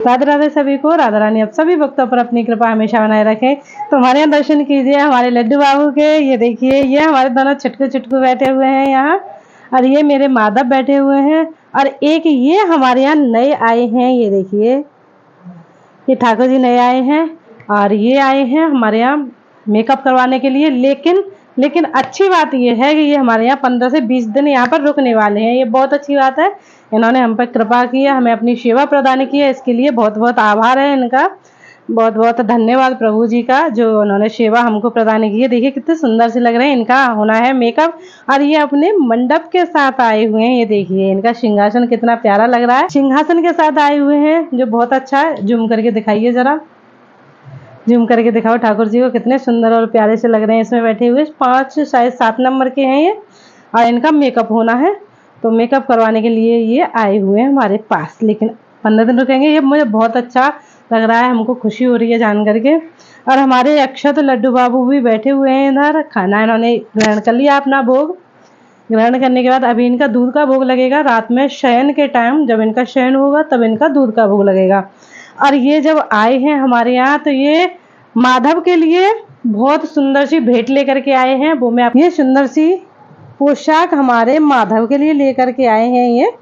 राधे राधे सभी को। राधा रानी अब सभी भक्तों पर अपनी कृपा हमेशा बनाए रखे। तो हमारे यहाँ दर्शन कीजिए हमारे लड्डू बाबू के। ये देखिए, ये हमारे दोनों छुटकू छुटकू बैठे हुए हैं यहाँ, और ये मेरे माधव बैठे हुए हैं, और एक ये हमारे यहाँ नए आए हैं। ये देखिए, ये ठाकुर जी नए आए हैं, और ये आए हैं हमारे यहाँ मेकअप करवाने के लिए। लेकिन अच्छी बात ये है कि ये हमारे यहाँ 15 से 20 दिन यहाँ पर रुकने वाले हैं। ये बहुत अच्छी बात है। इन्होंने हम पर कृपा की है, हमें अपनी सेवा प्रदान की है, इसके लिए बहुत बहुत आभार है इनका। बहुत बहुत धन्यवाद प्रभु जी का, जो उन्होंने सेवा हमको प्रदान की है। देखिए कितने सुंदर से लग रहे हैं। इनका होना है मेकअप, और ये अपने मंडप के साथ आए हुए हैं। ये देखिए, इनका सिंहासन कितना प्यारा लग रहा है। सिंहासन के साथ आए हुए हैं, जो बहुत अच्छा है। जूम करके दिखाइए, जरा जूम करके दिखाओ ठाकुर जी को, कितने सुंदर और प्यारे से लग रहे हैं इसमें बैठे हुए। 5 शायद 7 नंबर के हैं ये, और इनका मेकअप होना है, तो मेकअप करवाने के लिए ये आए हुए हैं हमारे पास। लेकिन 15 दिन रुकेंगे। ये मुझे बहुत अच्छा लग रहा है, हमको खुशी हो रही है जान करके। और हमारे अक्षत लड्डू बाबू भी बैठे हुए हैं इधर। खाना इन्होंने ग्रहण कर लिया अपना भोग। ग्रहण करने के बाद अभी इनका दूध का भोग लगेगा। रात में शयन के टाइम जब इनका शयन होगा तब इनका दूध का भोग लगेगा। और ये जब आए हैं हमारे यहाँ, तो ये माधव के लिए बहुत सुंदर सी भेंट लेकर के आए हैं। वो मैं ये सुंदर सी पोशाक हमारे माधव के लिए लेकर के आए हैं। ये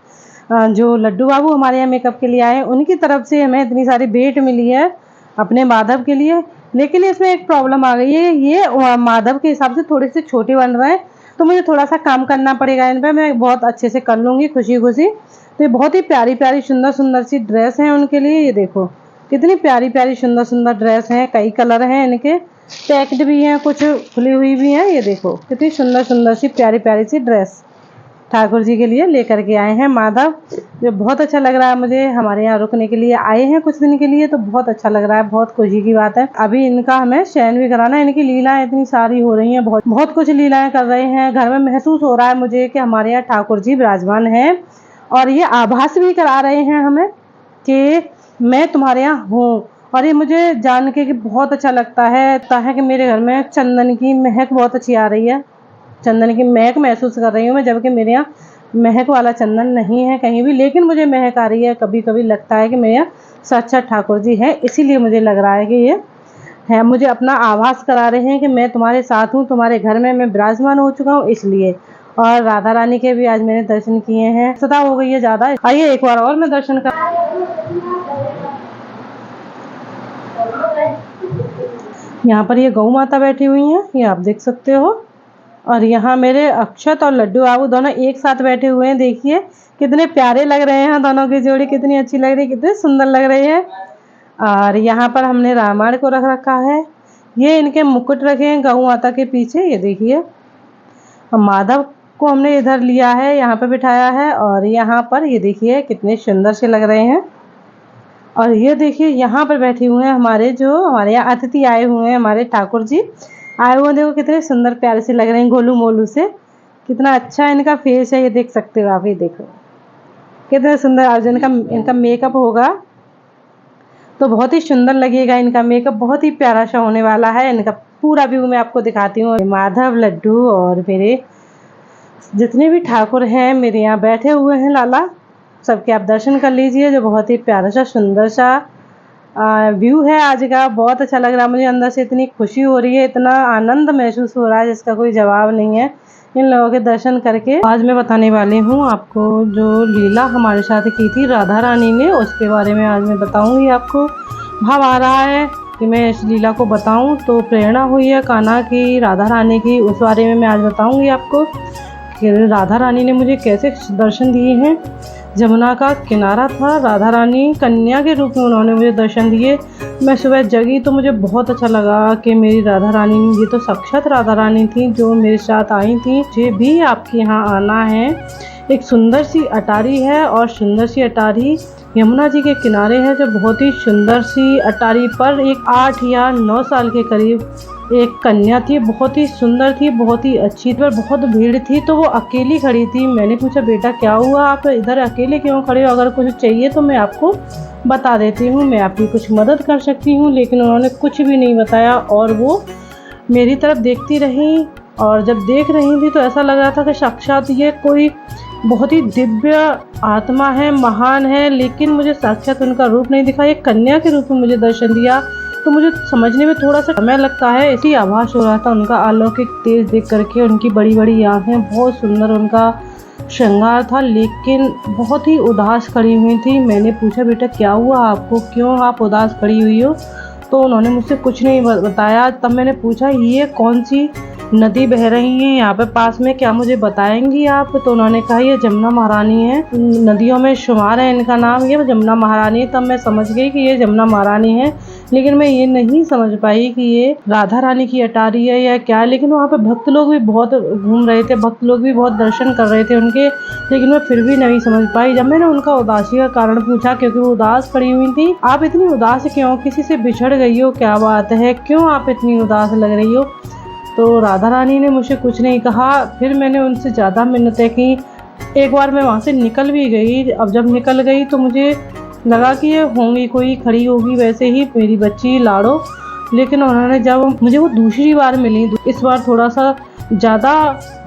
जो लड्डू बाबू हमारे यहाँ मेकअप के लिए आए हैं, उनकी तरफ से हमें इतनी सारी भेंट मिली है अपने माधव के लिए। लेकिन इसमें एक प्रॉब्लम आ गई है, ये माधव के हिसाब से थोड़े से छोटे बन रहे हैं, तो मुझे थोड़ा सा काम करना पड़ेगा इन पर। मैं बहुत अच्छे से कर लूँगी खुशी खुशी। तो ये बहुत ही प्यारी प्यारी सुंदर सुंदर सी ड्रेस हैं उनके लिए। ये देखो कितनी प्यारी प्यारी सुंदर सुंदर ड्रेस हैं। कई कलर हैं इनके, पैक्ड भी हैं, कुछ खुली हुई भी हैं। ये देखो कितनी सुंदर सुंदर सी प्यारी प्यारी सी ड्रेस ठाकुर जी के लिए लेकर के आए हैं माधव, जो बहुत अच्छा लग रहा है मुझे। हमारे यहाँ रुकने के लिए आए हैं कुछ दिन के लिए, तो बहुत अच्छा लग रहा है, बहुत खुशी की बात है। अभी इनका हमें शयन भी कराना है। इनकी लीलाएं इतनी सारी हो रही हैं, बहुत बहुत कुछ लीलाएं कर रहे हैं। घर में महसूस हो रहा है मुझे कि हमारे यहाँ ठाकुर जी विराजमान हैं, और ये आभास भी करा रहे हैं हमें कि मैं तुम्हारे यहाँ हूँ। और ये मुझे जान के कि बहुत अच्छा लगता है कि मेरे घर में चंदन की महक बहुत अच्छी आ रही है। चंदन की महक महसूस कर रही हूँ मैं, जबकि मेरे यहाँ महक वाला चंदन नहीं है कहीं भी, लेकिन मुझे महक आ रही है। कभी कभी लगता है कि मेरे यहाँ साक्षात ठाकुर जी हैं, इसीलिए मुझे लग रहा है कि ये है, मुझे अपना आभास करा रहे हैं कि मैं तुम्हारे साथ हूँ, तुम्हारे घर में मैं विराजमान हो चुका हूँ, इसलिए। और राधा रानी के भी आज मैंने दर्शन किए हैं। सदा हो गई है ज़्यादा। आइए एक बार और मैं दर्शन कर। यहाँ पर ये गौ माता बैठी हुई हैं, ये आप देख सकते हो। और यहाँ मेरे अक्षत और लड्डू बाबू दोनों एक साथ बैठे हुए हैं। देखिए कितने प्यारे लग रहे हैं, दोनों की जोड़ी कितनी अच्छी लग रही है, कितने सुंदर लग रही है। और यहाँ पर हमने रामायण को रख रखा है। ये इनके मुकुट रखे हैं गौ माता के पीछे। ये देखिए, माधव को हमने इधर लिया है, यहाँ पे बिठाया है। और यहाँ पर ये देखिए कितने सुंदर से लग रहे हैं। और ये देखिए यहाँ पर बैठे हुए हैं हमारे यहाँ अतिथि आए हुए हैं, हमारे ठाकुर जी आए हुए। देखो कितने सुंदर प्यारे से लग रहे हैं, गोलू मोलू से। कितना अच्छा इनका फेस है, ये देख सकते हो आप। ये देखो कितने सुंदर। आज इनका मेकअप होगा तो बहुत ही सुंदर लगेगा। इनका मेकअप बहुत ही प्यारा सा होने वाला है। इनका पूरा व्यू मैं आपको दिखाती हूँ। माधव, लड्डू और मेरे जितने भी ठाकुर हैं मेरे यहाँ बैठे हुए हैं, लाला, सबके आप दर्शन कर लीजिए। जो बहुत ही प्यारा सा सुंदर सा व्यू है आज का। बहुत अच्छा लग रहा है मुझे, अंदर से इतनी खुशी हो रही है, इतना आनंद महसूस हो रहा है जिसका कोई जवाब नहीं है इन लोगों के दर्शन करके। आज मैं बताने वाली हूँ आपको जो लीला हमारे साथ की थी राधा रानी ने, उसके बारे में आज मैं बताऊँगी आपको। भाव आ रहा है कि मैं इस लीला को बताऊँ, तो प्रेरणा हुई है कान्हा की, राधा रानी की, उस बारे में मैं आज बताऊँगी आपको कि राधा रानी ने मुझे कैसे दर्शन दिए हैं। जमुना का किनारा था, राधा रानी कन्या के रूप में उन्होंने मुझे दर्शन दिए। मैं सुबह जगी तो मुझे बहुत अच्छा लगा कि मेरी राधा रानी, ये तो साक्षात राधा रानी थी जो मेरे साथ आई थी। मुझे भी आपके यहाँ आना है। एक सुंदर सी अटारी है, और सुंदर सी अटारी यमुना जी के किनारे है, जो बहुत ही सुंदर सी अटारी पर एक 8 या 9 साल के करीब एक कन्या थी, बहुत ही सुंदर थी, बहुत ही अच्छी थी। पर बहुत भीड़ थी तो वो अकेली खड़ी थी। मैंने पूछा, बेटा क्या हुआ, आप इधर अकेले क्यों खड़े हो? अगर कुछ चाहिए तो मैं आपको बता देती हूँ, मैं आपकी कुछ मदद कर सकती हूँ। लेकिन उन्होंने कुछ भी नहीं बताया, और वो मेरी तरफ देखती रही। और जब देख रही थी तो ऐसा लग रहा था कि साक्षात ये कोई बहुत ही दिव्य आत्मा है, महान है, लेकिन मुझे साक्षात उनका रूप नहीं दिखा। एक कन्या के रूप में मुझे दर्शन दिया, तो मुझे समझने में थोड़ा सा समय लगता है। ऐसी आभास हो रहा था उनका अलौकिक तेज देख करके। उनकी बड़ी बड़ी आँखें, बहुत सुंदर उनका श्रृंगार था, लेकिन बहुत ही उदास खड़ी हुई थी। मैंने पूछा, बेटा क्या हुआ आपको, क्यों आप उदास खड़ी हुई हो? तो उन्होंने मुझसे कुछ नहीं बताया। तब मैंने पूछा, ये कौन सी नदी बह रही है यहाँ पे पास में, क्या मुझे बताएंगी आप? तो उन्होंने कहा, ये जमुना महारानी है, नदियों में शुमार है इनका नाम, ये जमुना महारानी। तब मैं समझ गई कि ये जमुना महारानी है, लेकिन मैं ये नहीं समझ पाई कि ये राधा रानी की अटारी है या क्या। लेकिन वहाँ पे भक्त लोग भी बहुत घूम रहे थे, भक्त लोग भी बहुत दर्शन कर रहे थे उनके, लेकिन मैं फिर भी नहीं समझ पाई। जब मैंने उनका उदासी का कारण पूछा, क्योंकि वो उदास पड़ी हुई थी, आप इतनी उदास क्यों, किसी से बिछड़ गई हो, क्या बात है, क्यों आप इतनी उदास लग रही हो? तो राधा रानी ने मुझे कुछ नहीं कहा। फिर मैंने उनसे ज़्यादा मिन्नतें की। एक बार मैं वहाँ से निकल भी गई। अब जब निकल गई तो मुझे लगा कि ये होंगी, कोई खड़ी होगी वैसे ही मेरी बच्ची लाड़ो। लेकिन उन्होंने जब मुझे वो दूसरी बार मिली, इस बार थोड़ा सा ज़्यादा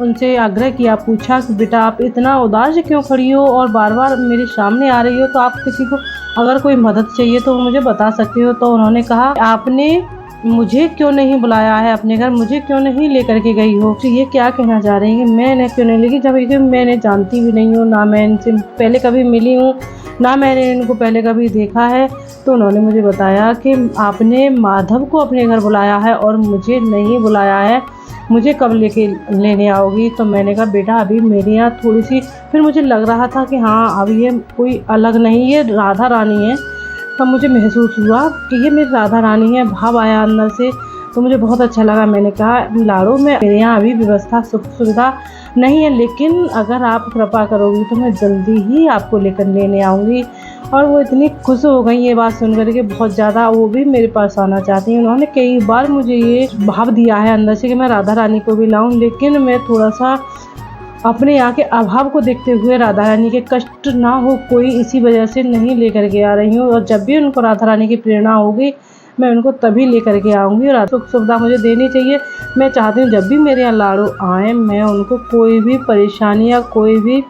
उनसे आग्रह किया, पूछा कि बेटा आप इतना उदास क्यों खड़ी हो और बार बार मेरे सामने आ रही हो, तो आप किसी को अगर कोई मदद चाहिए तो मुझे बता सकते हो। तो उन्होंने कहा, आपने मुझे क्यों नहीं बुलाया है अपने घर, मुझे क्यों नहीं लेकर के गई हो? तो ये क्या कहना चाह रही है, मैंने क्यों नहीं लेके, जब मैंने जानती भी नहीं हूँ, ना मैं इनसे पहले कभी मिली हूँ, ना मैंने इनको पहले कभी देखा है। तो उन्होंने मुझे बताया कि आपने माधव को अपने घर बुलाया है और मुझे नहीं बुलाया है, मुझे कब लेने आओगी? तो मैंने कहा, बेटा अभी मेरे यहाँ थोड़ी सी, फिर मुझे लग रहा था कि हाँ अब ये कोई अलग नहीं, ये राधा रानी है। तब मुझे महसूस हुआ कि ये मेरी राधा रानी है, भाव आया अंदर से, तो मुझे बहुत अच्छा लगा। मैंने कहा, लाड़ो में मेरे यहाँ अभी व्यवस्था सुख सुविधा नहीं है, लेकिन अगर आप कृपा करोगी तो मैं जल्दी ही आपको लेकर लेने आऊँगी। और वो इतनी खुश हो गई ये बात सुन कर के, बहुत ज़्यादा, वो भी मेरे पास आना चाहती हैं। उन्होंने कई बार मुझे ये भाव दिया है अंदर से कि मैं राधा रानी को भी लाऊं, लेकिन मैं थोड़ा सा अपने यहाँ के अभाव को देखते हुए, राधा रानी के कष्ट ना हो कोई, इसी वजह से नहीं लेकर के आ रही हूँ। और जब भी उनको राधा रानी की प्रेरणा होगी, मैं उनको तभी लेकर के आऊँगी। और सुख सुविधा मुझे देनी चाहिए। मैं चाहती हूँ जब भी मेरे यहाँ लाड़ू आएँ, मैं उनको कोई भी परेशानी या कोई भी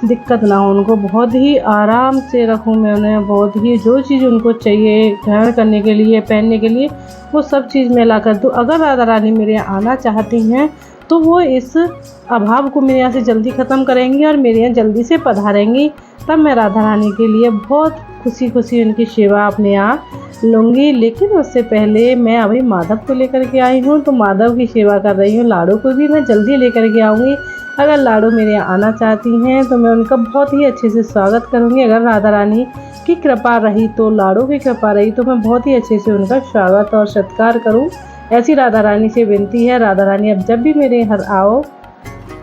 दिक्कत ना हो, उनको बहुत ही आराम से रखूँ। मैं उन्हें बहुत ही, जो चीज़ उनको चाहिए ग्रहण करने के लिए, पहनने के लिए, वो सब चीज़ मैं ला कर दूँ। अगर राधा रानी मेरे यहाँ आना चाहती हैं तो वो इस अभाव को मेरे यहाँ से जल्दी ख़त्म करेंगी और मेरे यहाँ जल्दी से पधारेंगी। तब मैं राधा रानी के लिए बहुत खुशी खुशी उनकी सेवा अपने यहाँ लूँगी। लेकिन उससे पहले मैं अभी माधव को लेकर के आई हूँ, तो माधव की सेवा कर रही हूँ। लाड़ो को भी मैं जल्दी लेकर के आऊँगी। अगर लाड़ो मेरे यहाँ आना चाहती हैं तो मैं उनका बहुत ही अच्छे से स्वागत करूँगी। अगर राधा रानी की कृपा रही, तो लाड़ो की कृपा रही, तो मैं बहुत ही अच्छे से उनका स्वागत और सत्कार करूँ। ऐसी राधा रानी से विनती है, राधा रानी अब जब भी मेरे घर आओ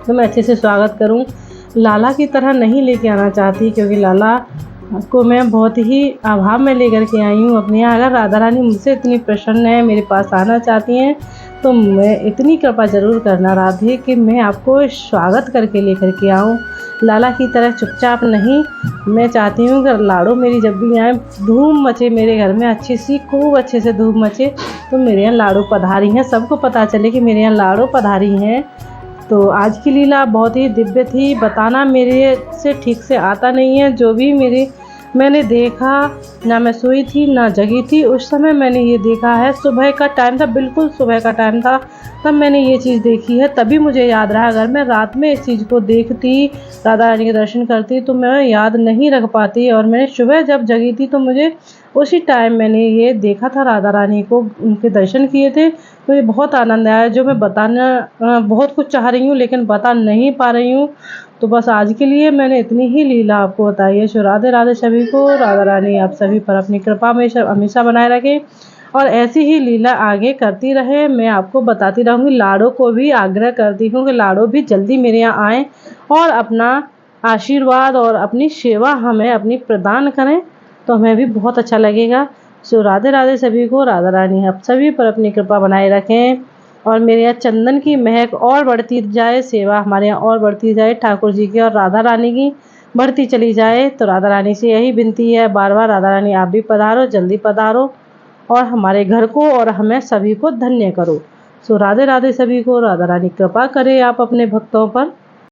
तो मैं अच्छे से स्वागत करूं। लाला की तरह नहीं लेके आना चाहती, क्योंकि लाला को मैं बहुत ही अभाव में लेकर के आई हूँ अपने यहाँ। अगर राधा रानी मुझसे इतनी प्रसन्न है, मेरे पास आना चाहती हैं, तो मैं इतनी कृपा ज़रूर करना राधे कि मैं आपको स्वागत करके लेकर के आऊँ। लाला की तरह चुपचाप नहीं। मैं चाहती हूँ कि लाड़ो मेरी जब भी आए, धूम मचे मेरे घर में, अच्छी सी खूब अच्छे से धूम मचे। तो मेरे यहाँ लाड़ो पधारी हैं, सबको पता चले कि मेरे यहाँ लाड़ो पधारी हैं। तो आज की लीला बहुत ही दिव्य थी। बताना मेरे से ठीक से आता नहीं है। जो भी मैंने देखा, ना मैं सोई थी ना जगी थी, उस समय मैंने ये देखा है। सुबह का टाइम था, बिल्कुल सुबह का टाइम था, तब मैंने ये चीज़ देखी है। तभी मुझे याद रहा। अगर मैं रात में इस चीज़ को देखती, राधा रानी के दर्शन करती, तो मैं याद नहीं रख पाती। और मैंने सुबह जब जगी थी तो मुझे उसी टाइम मैंने ये देखा था, राधा रानी को, उनके दर्शन किए थे। तो ये बहुत आनंद आया, जो मैं बताना बहुत कुछ चाह रही हूँ लेकिन बता नहीं पा रही हूँ। तो बस आज के लिए मैंने इतनी ही लीला आपको बताई है। सो राधे राधे सभी को। राधा रानी आप सभी पर अपनी कृपा हमेशा बनाए रखें और ऐसी ही लीला आगे करती रहे। मैं आपको बताती रहूँगी। लाड़ो को भी आग्रह करती हूँ कि लाड़ो भी जल्दी मेरे यहाँ आएँ और अपना आशीर्वाद और अपनी सेवा हमें अपनी प्रदान करें, तो हमें भी बहुत अच्छा लगेगा। सो राधे राधे सभी को। राधा रानी आप सभी पर अपनी कृपा बनाए रखें और मेरे यहाँ चंदन की महक और बढ़ती जाए, सेवा हमारे यहाँ और बढ़ती जाए, ठाकुर जी की और राधा रानी की बढ़ती चली जाए। तो राधा रानी से यही विनती है बार बार, राधा रानी आप भी पधारो, जल्दी पधारो और हमारे घर को और हमें सभी को धन्य करो। सो राधे राधे सभी को। राधा रानी कृपा करे आप अपने भक्तों पर।